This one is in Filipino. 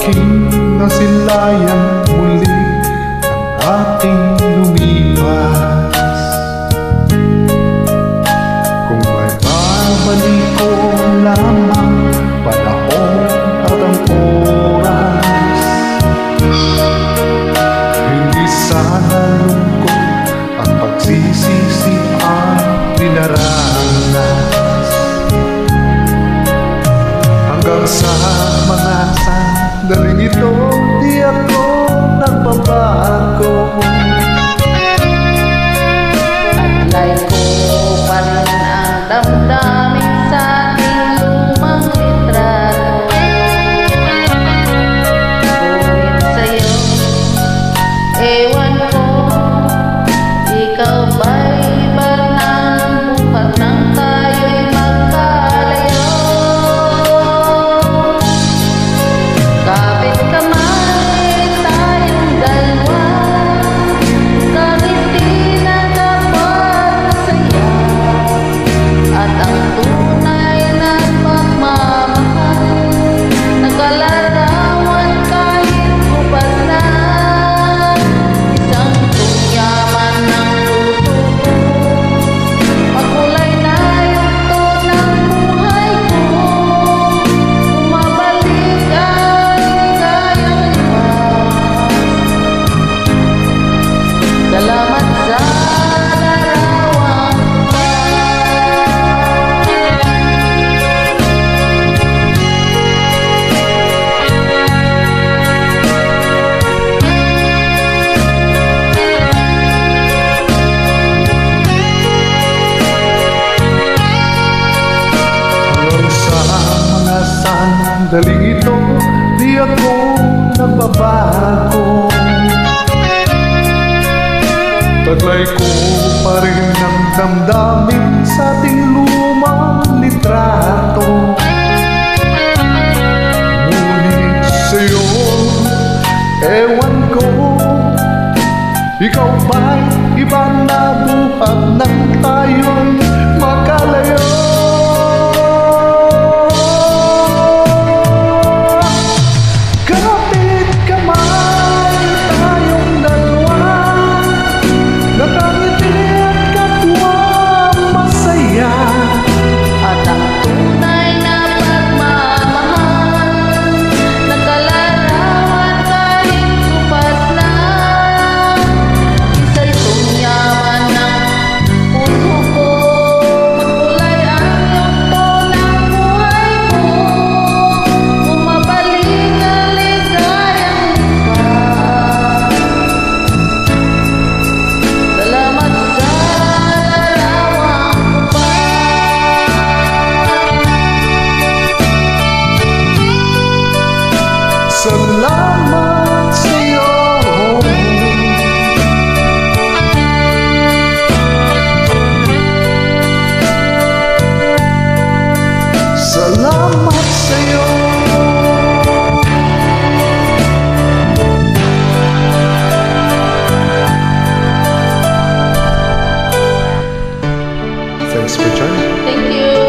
aking nasilayan muli ang ating lumipas. Kung may babalik ko lamang panahon at ang oras, hindi sana lungkot at pagsisisi ang dinaranas. Hanggang sa mga sandaling ito, di ako nagbabago. Taglay ko pa rin ang damdamin sa ating lumang litrato. Ngunit sa'yo, ewan ko, ikaw ba'y iba ng buhat nang tayo'y magkalayo? Kapit kamay tayong dalawa, kangiti ng kapag saya, at ang tunay na pagmamahal, nakalarawan kahit kupas na. Isang tungyaman ng puso ko, makulay na yugto ng buhay ko, bumabalik ay ligayang lipas. Salamat sa larawan pa. Hanggang sa mga sandaling ito, di ako nagbabago. Taglay ko pa rin ang damdamin sa ating lumang litrato. Ngunit sa'yo, ewan ko, ikaw ba'y iba na buhat nang tayo'y magkalayo? Kapit kamay tayong dalawa, nakangiti at kapwa masaya. At ang tunay na pagmamahal, nakalarawan kahit kupas na. Isa'y tungyaman ng puso ko, makulay ang yugto ng buhay ko, bumabalik ang ligayang lipas. Salamat sa larawan pa. Salamat sa'yo. Salamat sa'yo. Thanks for joining. Thank you.